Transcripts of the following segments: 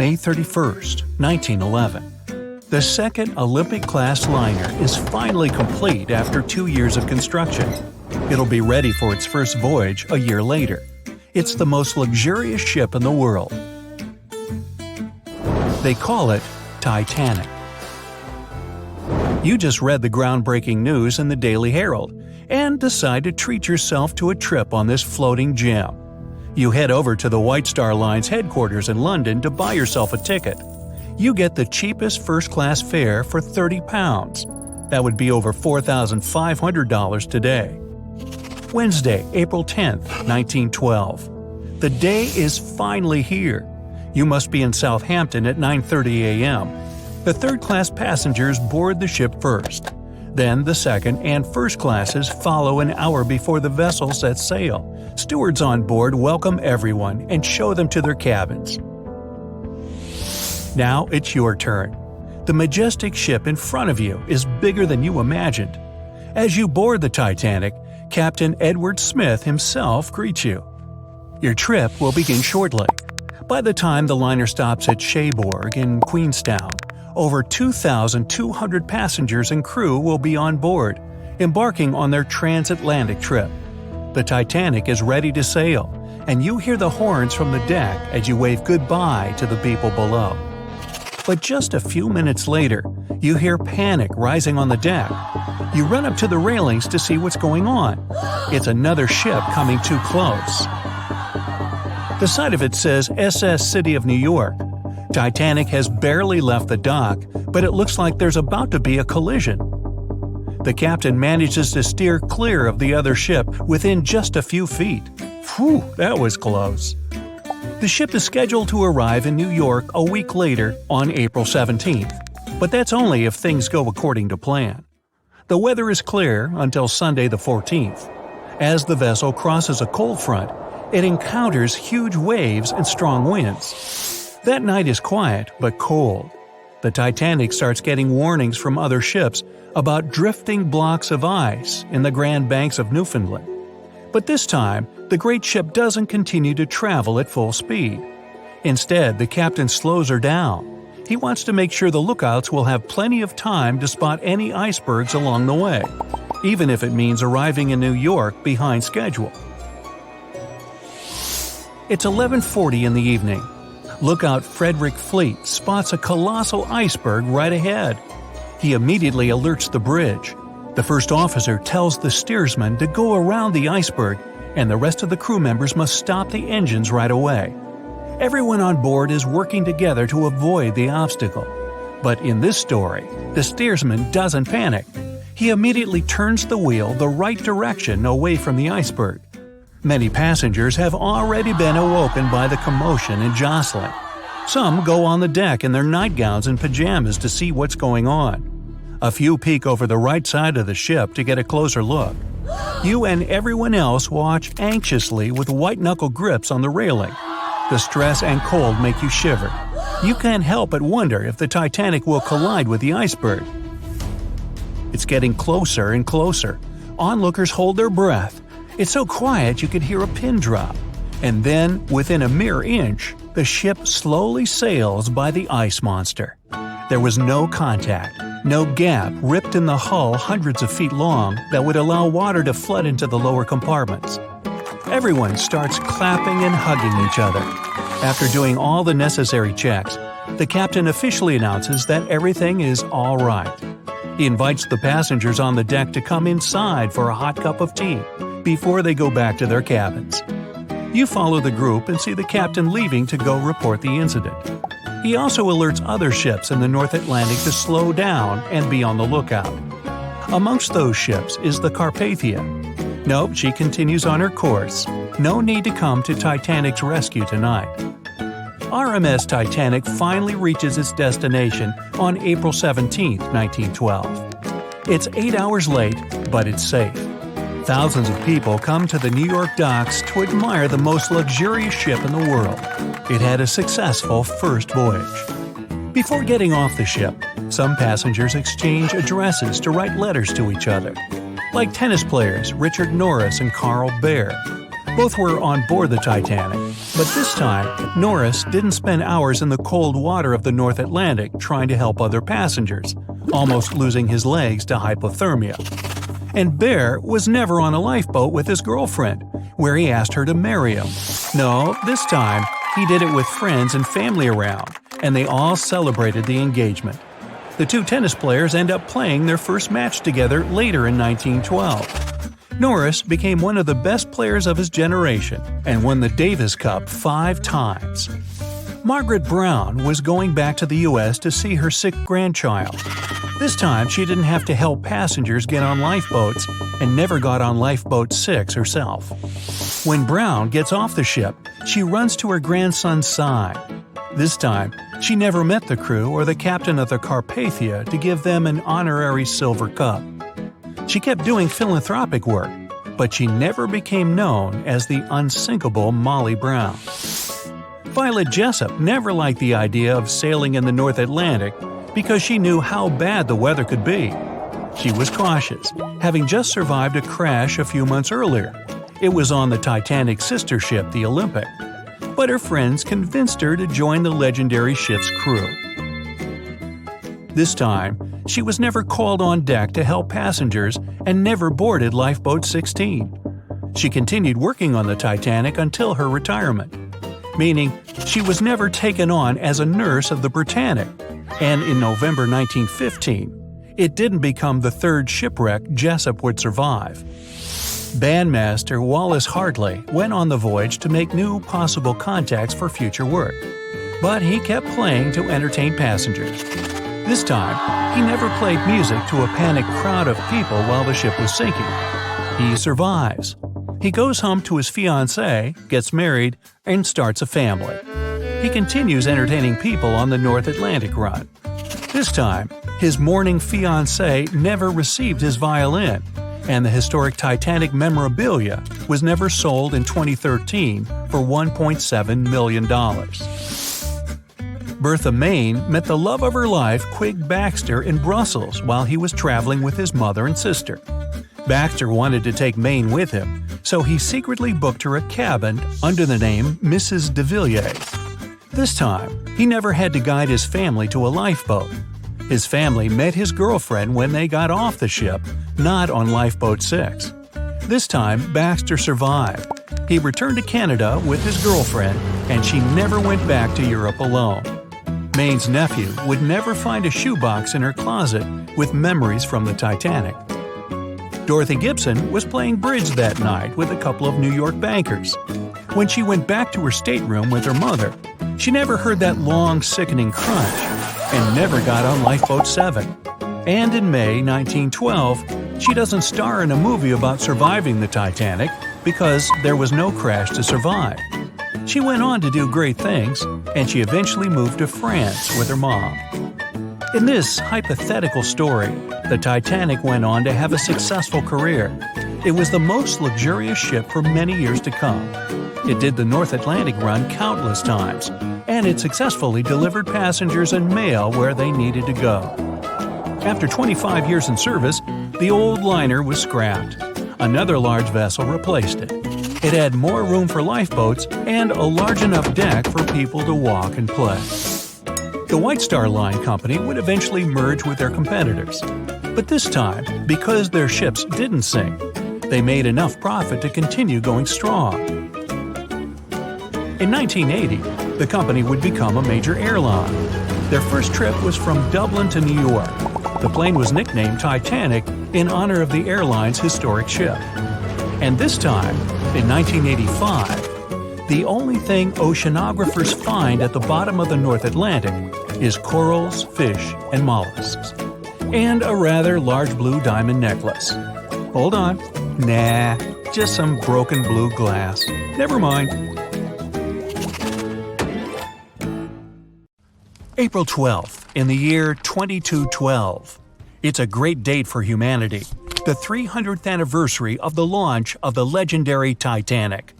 May 31st, 1911. The second Olympic-class liner is finally complete after 2 years of construction. It'll be ready for its first voyage a year later. It's the most luxurious ship in the world. They call it Titanic. You just read the groundbreaking news in the Daily Herald and decide to treat yourself to a trip on this floating gem. You head over to the White Star Line's headquarters in London to buy yourself a ticket. You get the cheapest first-class fare for £30. That would be over $4,500 today. Wednesday, April 10th, 1912. The day is finally here. You must be in Southampton at 9:30 a.m. The third-class passengers board the ship first. Then the second and first classes follow an hour before the vessel sets sail. Stewards on board welcome everyone and show them to their cabins. Now it's your turn. The majestic ship in front of you is bigger than you imagined. As you board the Titanic, Captain Edward Smith himself greets you. Your trip will begin shortly. By the time the liner stops at Cherbourg in Queenstown, over 2,200 passengers and crew will be on board, embarking on their transatlantic trip. The Titanic is ready to sail, and you hear the horns from the deck as you wave goodbye to the people below. But just a few minutes later, you hear panic rising on the deck. You run up to the railings to see what's going on. It's another ship coming too close. The side of it says SS City of New York. Titanic has barely left the dock, but it looks like there's about to be a collision. The captain manages to steer clear of the other ship within just a few feet. Phew, that was close. The ship is scheduled to arrive in New York a week later on April 17th, but that's only if things go according to plan. The weather is clear until Sunday the 14th. As the vessel crosses a cold front, it encounters huge waves and strong winds. That night is quiet but cold. The Titanic starts getting warnings from other ships about drifting blocks of ice in the Grand Banks of Newfoundland. But this time, the great ship doesn't continue to travel at full speed. Instead, the captain slows her down. He wants to make sure the lookouts will have plenty of time to spot any icebergs along the way, even if it means arriving in New York behind schedule. It's 11:40 in the evening. Lookout Frederick Fleet spots a colossal iceberg right ahead. He immediately alerts the bridge. The first officer tells the steersman to go around the iceberg, and the rest of the crew members must stop the engines right away. Everyone on board is working together to avoid the obstacle. But in this story, the steersman doesn't panic. He immediately turns the wheel the right direction away from the iceberg. Many passengers have already been awoken by the commotion and jostling. Some go on the deck in their nightgowns and pajamas to see what's going on. A few peek over the right side of the ship to get a closer look. You and everyone else watch anxiously with white-knuckle grips on the railing. The stress and cold make you shiver. You can't help but wonder if the Titanic will collide with the iceberg. It's getting closer and closer. Onlookers hold their breath. It's so quiet you could hear a pin drop. And then, within a mere inch, the ship slowly sails by the ice monster. There was no contact, no gap ripped in the hull hundreds of feet long that would allow water to flood into the lower compartments. Everyone starts clapping and hugging each other. After doing all the necessary checks, the captain officially announces that everything is all right. He invites the passengers on the deck to come inside for a hot cup of tea before they go back to their cabins. You follow the group and see the captain leaving to go report the incident. He also alerts other ships in the North Atlantic to slow down and be on the lookout. Amongst those ships is the Carpathia. Nope, she continues on her course. No need to come to Titanic's rescue tonight. RMS Titanic finally reaches its destination on April 17, 1912. It's 8 hours late, but it's safe. Thousands of people come to the New York docks to admire the most luxurious ship in the world. It had a successful first voyage. Before getting off the ship, some passengers exchange addresses to write letters to each other, like tennis players Richard Norris and Carl Baer. Both were on board the Titanic, but this time, Norris didn't spend hours in the cold water of the North Atlantic trying to help other passengers, almost losing his legs to hypothermia. And Bear was never on a lifeboat with his girlfriend, where he asked her to marry him. No, this time, he did it with friends and family around, and they all celebrated the engagement. The two tennis players end up playing their first match together later in 1912. Norris became one of the best players of his generation and won the Davis Cup 5 times. Margaret Brown was going back to the U.S. to see her sick grandchild. This time, she didn't have to help passengers get on lifeboats and never got on Lifeboat 6 herself. When Brown gets off the ship, she runs to her grandson's side. This time, she never met the crew or the captain of the Carpathia to give them an honorary silver cup. She kept doing philanthropic work, but she never became known as the unsinkable Molly Brown. Violet Jessup never liked the idea of sailing in the North Atlantic because she knew how bad the weather could be. She was cautious, having just survived a crash a few months earlier. It was on the Titanic's sister ship, the Olympic. But her friends convinced her to join the legendary ship's crew. This time, she was never called on deck to help passengers and never boarded Lifeboat 16. She continued working on the Titanic until her retirement, meaning she was never taken on as a nurse of the Britannic, and in November 1915, it didn't become the third shipwreck Jessup would survive. Bandmaster Wallace Hartley went on the voyage to make new possible contacts for future work, but he kept playing to entertain passengers. This time, he never played music to a panicked crowd of people while the ship was sinking. He survives. He goes home to his fiancée, gets married, and starts a family. He continues entertaining people on the North Atlantic run. This time, his mourning fiancée never received his violin, and the historic Titanic memorabilia was never sold in 2013 for $1.7 million. Bertha Main met the love of her life, Quig Baxter, in Brussels while he was traveling with his mother and sister. Baxter wanted to take Main with him, so he secretly booked her a cabin under the name Mrs. de Villiers. This time, he never had to guide his family to a lifeboat. His family met his girlfriend when they got off the ship, not on Lifeboat 6. This time, Baxter survived. He returned to Canada with his girlfriend, and she never went back to Europe alone. Main's nephew would never find a shoebox in her closet with memories from the Titanic. Dorothy Gibson was playing bridge that night with a couple of New York bankers. When she went back to her stateroom with her mother, she never heard that long, sickening crunch and never got on Lifeboat 7. And in May 1912, she doesn't star in a movie about surviving the Titanic because there was no crash to survive. She went on to do great things, and she eventually moved to France with her mom. In this hypothetical story, the Titanic went on to have a successful career. It was the most luxurious ship for many years to come. It did the North Atlantic run countless times, and it successfully delivered passengers and mail where they needed to go. After 25 years in service, the old liner was scrapped. Another large vessel replaced it. It had more room for lifeboats and a large enough deck for people to walk and play. The White Star Line Company would eventually merge with their competitors. But this time, because their ships didn't sink, they made enough profit to continue going strong. In 1980, the company would become a major airline. Their first trip was from Dublin to New York. The plane was nicknamed Titanic in honor of the airline's historic ship. And this time, in 1985, the only thing oceanographers find at the bottom of the North Atlantic is corals, fish, and mollusks. And a rather large blue diamond necklace. Hold on. Nah, just some broken blue glass. Never mind. April 12th, in the year 2212. It's a great date for humanity. The 300th anniversary of the launch of the legendary Titanic.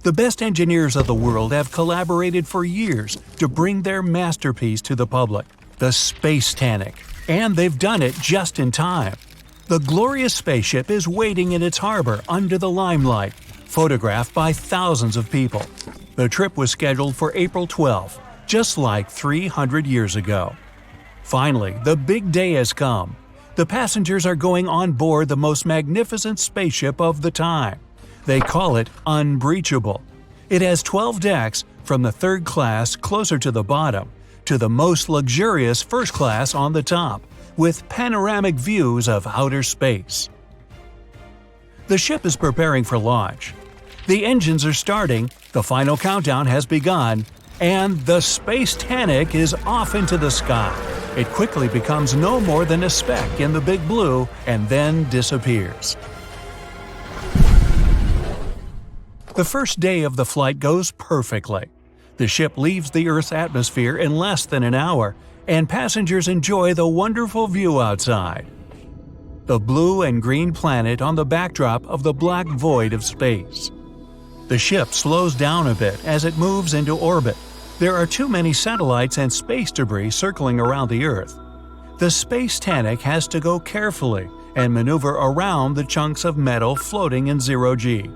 The best engineers of the world have collaborated for years to bring their masterpiece to the public, the Spacetanic, and they've done it just in time. The glorious spaceship is waiting in its harbor under the limelight, photographed by thousands of people. The trip was scheduled for April 12, just like 300 years ago. Finally, the big day has come. The passengers are going on board the most magnificent spaceship of the time. They call it unbreachable. It has 12 decks, from the third class closer to the bottom to the most luxurious first class on the top, with panoramic views of outer space. The ship is preparing for launch. The engines are starting, the final countdown has begun, and the Spacetanic is off into the sky. It quickly becomes no more than a speck in the big blue and then disappears. The first day of the flight goes perfectly. The ship leaves the Earth's atmosphere in less than an hour, and passengers enjoy the wonderful view outside. The blue and green planet on the backdrop of the black void of space. The ship slows down a bit as it moves into orbit. There are too many satellites and space debris circling around the Earth. The Spacetanic has to go carefully and maneuver around the chunks of metal floating in zero-G.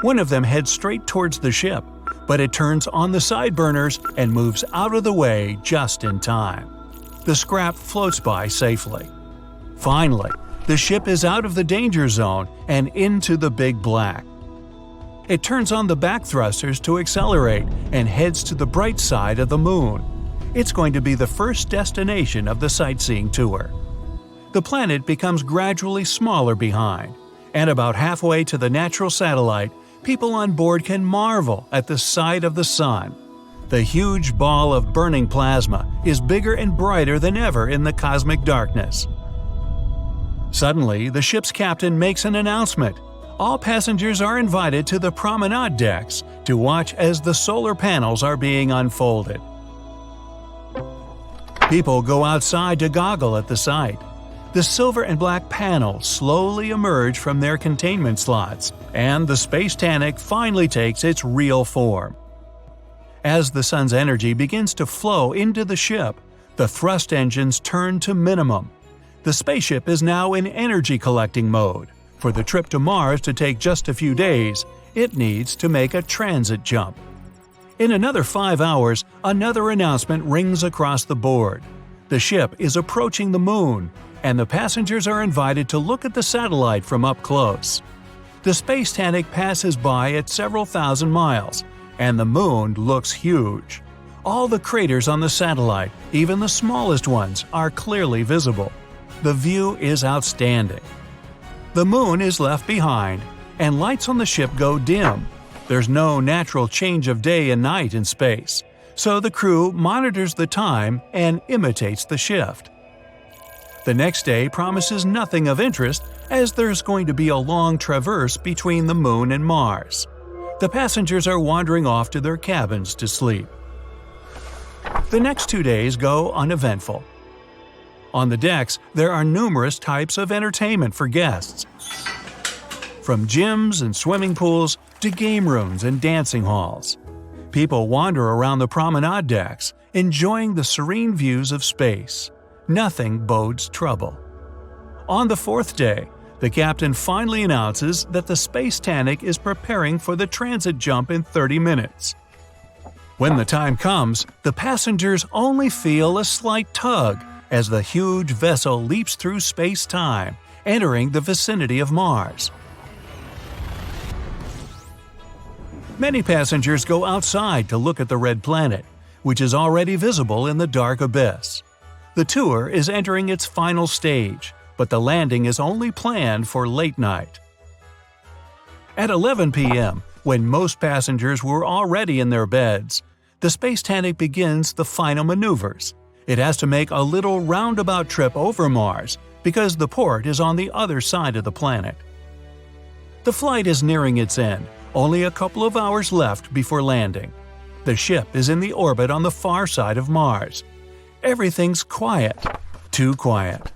One of them heads straight towards the ship, but it turns on the side burners and moves out of the way just in time. The scrap floats by safely. Finally, the ship is out of the danger zone and into the big black. It turns on the back thrusters to accelerate and heads to the bright side of the moon. It's going to be the first destination of the sightseeing tour. The planet becomes gradually smaller behind, and about halfway to the natural satellite, people on board can marvel at the sight of the sun. The huge ball of burning plasma is bigger and brighter than ever in the cosmic darkness. Suddenly, the ship's captain makes an announcement. All passengers are invited to the promenade decks to watch as the solar panels are being unfolded. People go outside to goggle at the sight. The silver and black panels slowly emerge from their containment slots, and the Spacetanic finally takes its real form. As the sun's energy begins to flow into the ship, the thrust engines turn to minimum. The spaceship is now in energy collecting mode. For the trip to Mars to take just a few days, it needs to make a transit jump. In another 5 hours, another announcement rings across the board. The ship is approaching the moon, and the passengers are invited to look at the satellite from up close. The Spacetanic passes by at several thousand miles, and the moon looks huge. All the craters on the satellite, even the smallest ones, are clearly visible. The view is outstanding. The moon is left behind, and lights on the ship go dim. There's no natural change of day and night in space, so the crew monitors the time and imitates the shift. The next day promises nothing of interest, as there's going to be a long traverse between the moon and Mars. The passengers are wandering off to their cabins to sleep. The next 2 days go uneventful. On the decks, there are numerous types of entertainment for guests. From gyms and swimming pools to game rooms and dancing halls. People wander around the promenade decks, enjoying the serene views of space. Nothing bodes trouble. On the 4th day, the captain finally announces that the Spacetanic is preparing for the transit jump in 30 minutes. When the time comes, the passengers only feel a slight tug as the huge vessel leaps through space-time, entering the vicinity of Mars. Many passengers go outside to look at the red planet, which is already visible in the dark abyss. The tour is entering its final stage, but the landing is only planned for late night. At 11 p.m., when most passengers were already in their beds, the Spacetanic begins the final maneuvers. It has to make a little roundabout trip over Mars because the port is on the other side of the planet. The flight is nearing its end, only a couple of hours left before landing. The ship is in the orbit on the far side of Mars. Everything's quiet. Too quiet.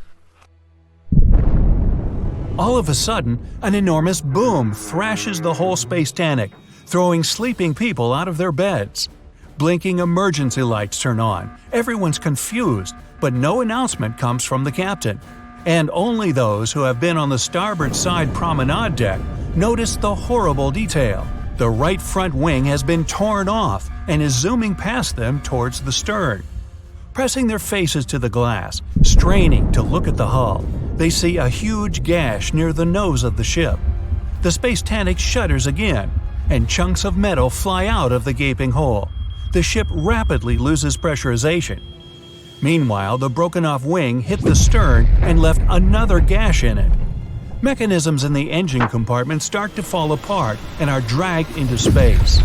All of a sudden, an enormous boom thrashes the whole Spacetanic, throwing sleeping people out of their beds. Blinking emergency lights turn on. Everyone's confused, but no announcement comes from the captain. And only those who have been on the starboard side promenade deck Notice the horrible detail. The right front wing has been torn off and is zooming past them towards the stern. Pressing their faces to the glass, straining to look at the hull, they see a huge gash near the nose of the ship. The Spacetanic shudders again, and chunks of metal fly out of the gaping hole. The ship rapidly loses pressurization. Meanwhile, the broken-off wing hit the stern and left another gash in it. Mechanisms in the engine compartment start to fall apart and are dragged into space.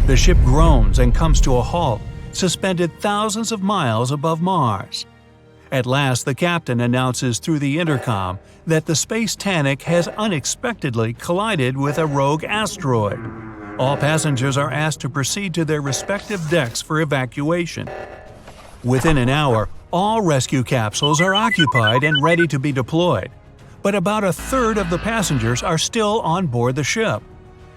The ship groans and comes to a halt, suspended thousands of miles above Mars. At last, the captain announces through the intercom that the Spacetanic has unexpectedly collided with a rogue asteroid. All passengers are asked to proceed to their respective decks for evacuation. Within an hour, all rescue capsules are occupied and ready to be deployed. But about a third of the passengers are still on board the ship.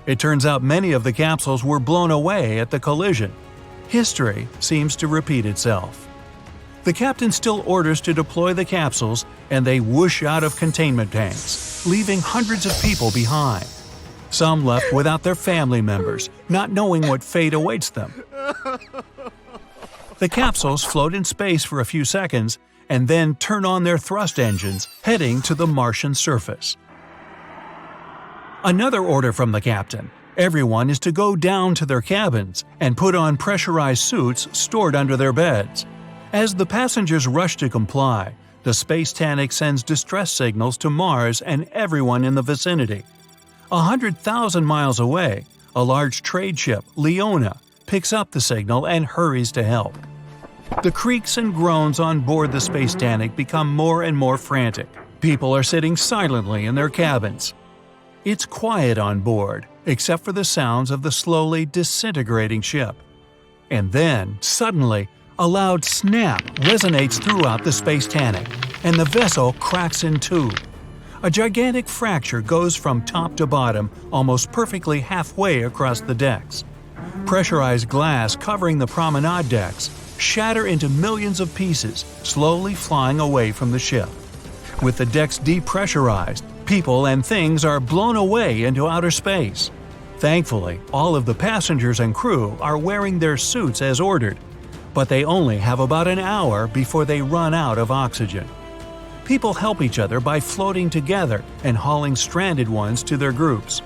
It turns out many of the capsules were blown away at the collision. History seems to repeat itself. The captain still orders to deploy the capsules, and they whoosh out of containment tanks, leaving hundreds of people behind. Some left without their family members, not knowing what fate awaits them. The capsules float in space for a few seconds and then turn on their thrust engines, heading to the Martian surface. Another order from the captain. Everyone is to go down to their cabins and put on pressurized suits stored under their beds. As the passengers rush to comply, the Spacetanic sends distress signals to Mars and everyone in the vicinity. 100,000 miles away, a large trade ship, Leona, picks up the signal and hurries to help. The creaks and groans on board the Spacetanic become more and more frantic. People are sitting silently in their cabins. It's quiet on board, except for the sounds of the slowly disintegrating ship. And then, suddenly, a loud snap resonates throughout the Spacetanic, and the vessel cracks in two. A gigantic fracture goes from top to bottom, almost perfectly halfway across the decks. Pressurized glass covering the promenade decks shatter into millions of pieces, slowly flying away from the ship. With the decks depressurized, people and things are blown away into outer space. Thankfully, all of the passengers and crew are wearing their suits as ordered, but they only have about an hour before they run out of oxygen. People help each other by floating together and hauling stranded ones to their groups.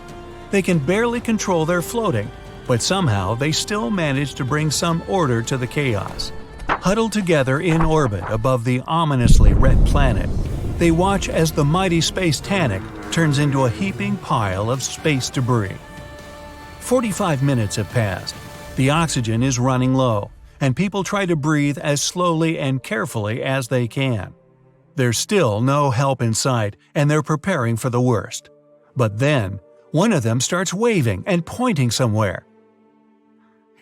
They can barely control their floating, but somehow they still manage to bring some order to the chaos. Huddled together in orbit above the ominously red planet, they watch as the mighty Spacetanic turns into a heaping pile of space debris. 45 minutes have passed. The oxygen is running low, and people try to breathe as slowly and carefully as they can. There's still no help in sight, and they're preparing for the worst. But then, one of them starts waving and pointing somewhere.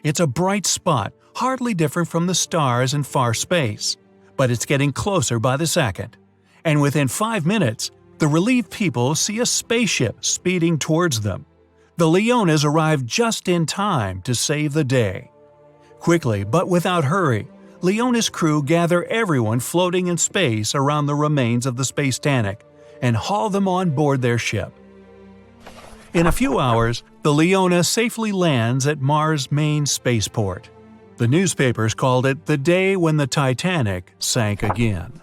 It's a bright spot, hardly different from the stars in far space, but it's getting closer by the second. And within 5 minutes, the relieved people see a spaceship speeding towards them. The Leonas arrive just in time to save the day. Quickly, but without hurry, Leona's crew gather everyone floating in space around the remains of the Spacetanic and haul them on board their ship. In a few hours, the Leona safely lands at Mars' main spaceport. The newspapers called it the day when the Titanic sank again.